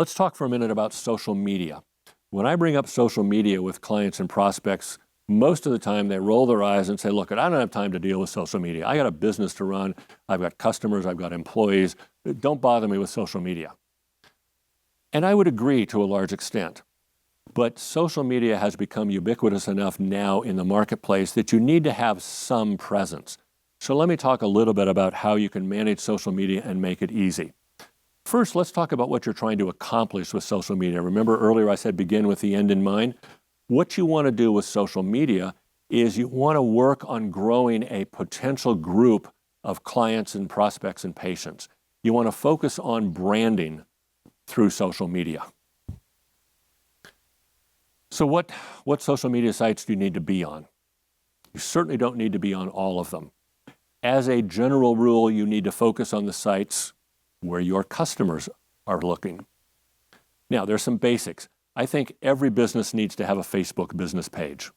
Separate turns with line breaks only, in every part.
Let's talk for a minute about social media. When I bring up social media with clients and prospects, most of the time they roll their eyes and say, look, I don't have time to deal with social media. I got a business to run. I've got customers. I've got employees. Don't bother me with social media. And I would agree to a large extent. But social media has become ubiquitous enough now in the marketplace that you need to have some presence. So let me talk a little bit about how you can manage social media and make it easy. First, let's talk about what you're trying to accomplish with social media. Remember earlier I said begin with the end in mind? What you want to do with social media is you want to work on growing a potential group of clients and prospects and patients. You want to focus on branding through social media. So what social media sites do you need to be on? You certainly don't need to be on all of them. As a general rule, you need to focus on the sites where your customers are looking. Now, there's some basics. I think every business needs to have a Facebook business page.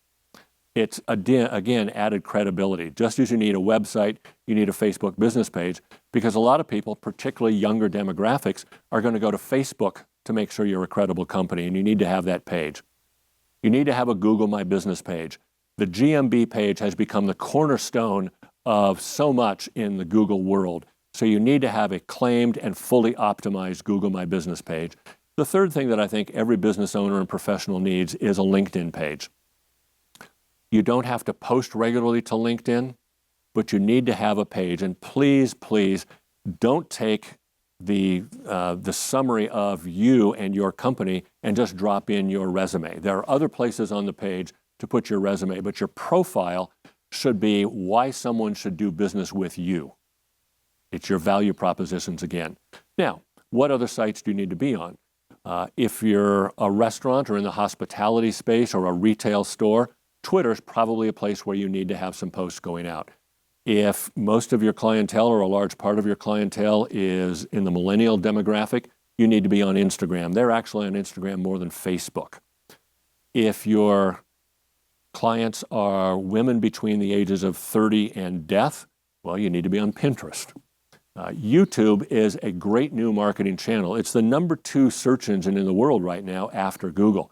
It's, again, added credibility. Just as you need a website, you need a Facebook business page, because a lot of people, particularly younger demographics, are going to go to Facebook to make sure you're a credible company, and you need to have that page. You need to have a Google My Business page. The GMB page has become the cornerstone of so much in the Google world. So you need to have a claimed and fully optimized Google My Business page. The third thing that I think every business owner and professional needs is a LinkedIn page. You don't have to post regularly to LinkedIn, but you need to have a page. And please, please don't take the summary of you and your company and just drop in your resume. There are other places on the page to put your resume, but your profile should be why someone should do business with you. It's your value propositions again. Now, what other sites do you need to be on? If you're a restaurant or in the hospitality space or a retail store, Twitter's probably a place where you need to have some posts going out. If most of your clientele or a large part of your clientele is in the millennial demographic, you need to be on Instagram. They're actually on Instagram more than Facebook. If your clients are women between the ages of 30 and death, well, you need to be on Pinterest. YouTube is a great new marketing channel. It's the #2 search engine in the world right now after Google.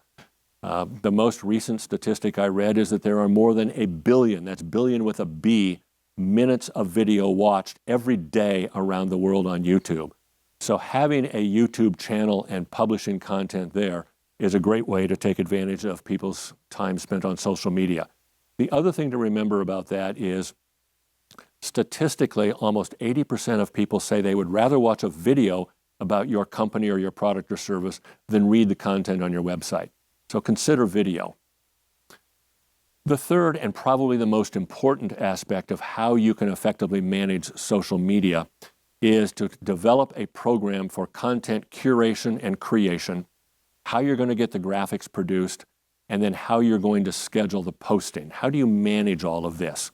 The most recent statistic I read is that there are more than 1 billion, that's billion with a B, minutes of video watched every day around the world on YouTube. So having a YouTube channel and publishing content there is a great way to take advantage of people's time spent on social media. The other thing to remember about that is statistically, almost 80% of people say they would rather watch a video about your company or your product or service than read the content on your website. So consider video. The third and probably the most important aspect of how you can effectively manage social media is to develop a program for content curation and creation, how you're going to get the graphics produced, and then how you're going to schedule the posting. How do you manage all of this?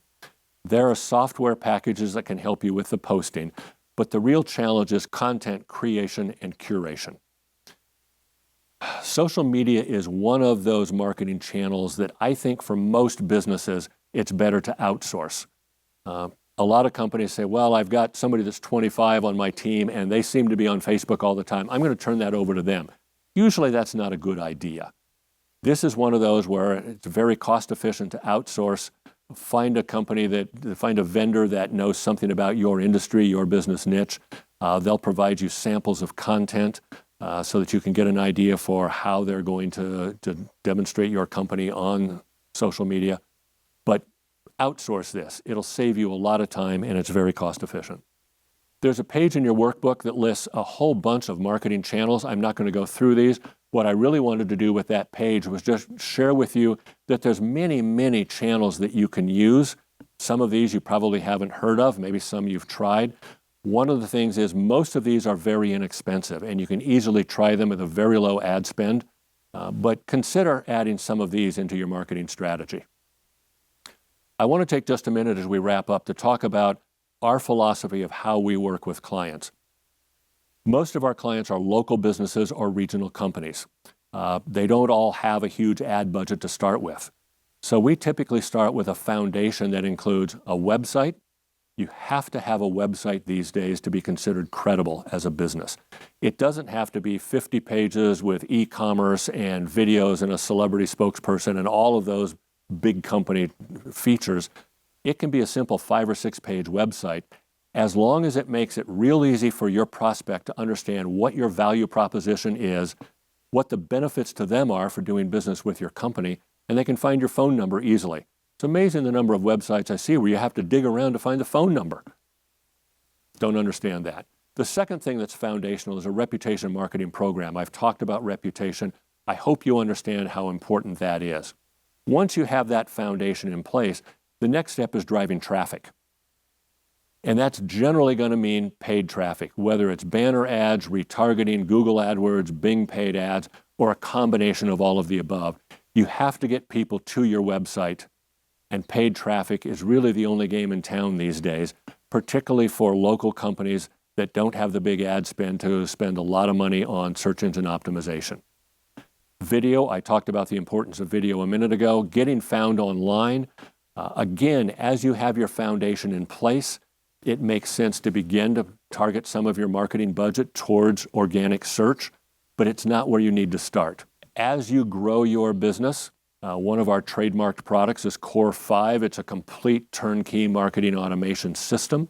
There are software packages that can help you with the posting, but the real challenge is content creation and curation. Social media is one of those marketing channels that I think for most businesses, it's better to outsource. A lot of companies say, well, I've got somebody that's 25 on my team and they seem to be on Facebook all the time. I'm going to turn that over to them. Usually that's not a good idea. This is one of those where it's very cost efficient to outsource. Find a vendor that knows something about your industry, your business niche. They'll provide you samples of content so that you can get an idea for how they're going to demonstrate your company on social media. But outsource this. It'll save you a lot of time and it's very cost efficient. There's a page in your workbook that lists a whole bunch of marketing channels. I'm not going to go through these. What I really wanted to do with that page was just share with you that there's many, many channels that you can use. Some of these you probably haven't heard of, maybe some you've tried. One of the things is most of these are very inexpensive and you can easily try them with a very low ad spend, but consider adding some of these into your marketing strategy. I want to take just a minute as we wrap up to talk about our philosophy of how we work with clients. Most of our clients are local businesses or regional companies. They don't all have a huge ad budget to start with. So we typically start with a foundation that includes a website, You have to have a website these days to be considered credible as a business. It doesn't have to be 50 pages with e-commerce and videos and a celebrity spokesperson and all of those big company features. It can be a simple 5 or 6 page website, as long as it makes it real easy for your prospect to understand what your value proposition is, what the benefits to them are for doing business with your company, and they can find your phone number easily. It's amazing the number of websites I see where you have to dig around to find the phone number. Don't understand that. The second thing that's foundational is a reputation marketing program. I've talked about reputation. I hope you understand how important that is. Once you have that foundation in place, the next step is driving traffic. And that's generally going to mean paid traffic, whether it's banner ads, retargeting, Google AdWords, Bing paid ads, or a combination of all of the above. You have to get people to your website, and paid traffic is really the only game in town these days, particularly for local companies that don't have the big ad spend to spend a lot of money on search engine optimization. Video, I talked about the importance of video a minute ago. Getting found online, again, as you have your foundation in place, it makes sense to begin to target some of your marketing budget towards organic search, but it's not where you need to start. As you grow your business, one of our trademarked products is Core 5. It's a complete turnkey marketing automation system.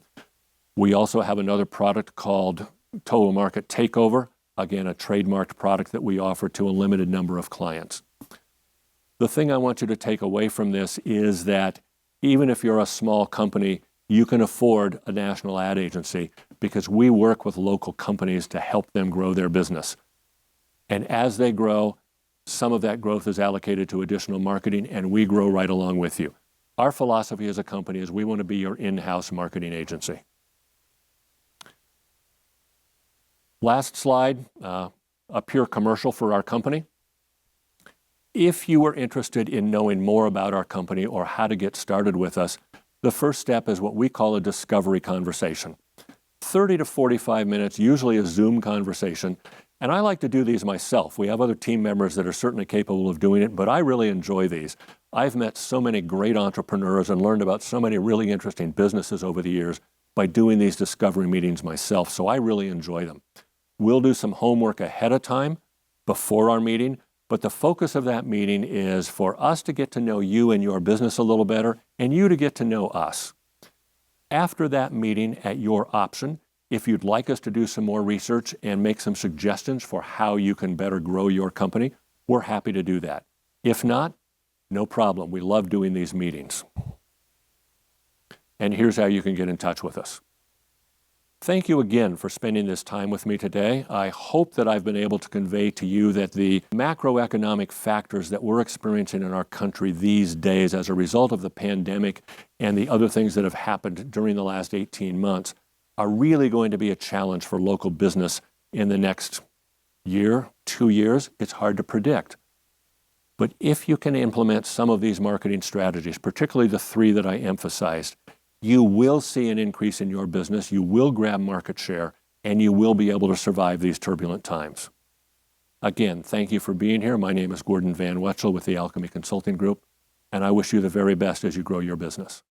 We also have another product called Total Market Takeover, again, a trademarked product that we offer to a limited number of clients. The thing I want you to take away from this is that even if you're a small company, you can afford a national ad agency because we work with local companies to help them grow their business. And as they grow, some of that growth is allocated to additional marketing, and we grow right along with you. Our philosophy as a company is we want to be your in-house marketing agency. Last slide, a pure commercial for our company. If you are interested in knowing more about our company or how to get started with us, the first step is what we call a discovery conversation. 30 to 45 minutes, usually a Zoom conversation. And I like to do these myself. We have other team members that are certainly capable of doing it, but I really enjoy these. I've met so many great entrepreneurs and learned about so many really interesting businesses over the years by doing these discovery meetings myself, so I really enjoy them. We'll do some homework ahead of time before our meeting, but the focus of that meeting is for us to get to know you and your business a little better, and you to get to know us. After that meeting, at your option, if you'd like us to do some more research and make some suggestions for how you can better grow your company, we're happy to do that. If not, no problem. We love doing these meetings. And here's how you can get in touch with us. Thank you again for spending this time with me today. I hope that I've been able to convey to you that the macroeconomic factors that we're experiencing in our country these days as a result of the pandemic and the other things that have happened during the last 18 months are really going to be a challenge for local business in the next year, 2 years. It's hard to predict. But if you can implement some of these marketing strategies, particularly the 3 that I emphasized, you will see an increase in your business, you will grab market share, and you will be able to survive these turbulent times. Again, thank you for being here. My name is Gordon Van Wetzel with the Alchemy Consulting Group, and I wish you the very best as you grow your business.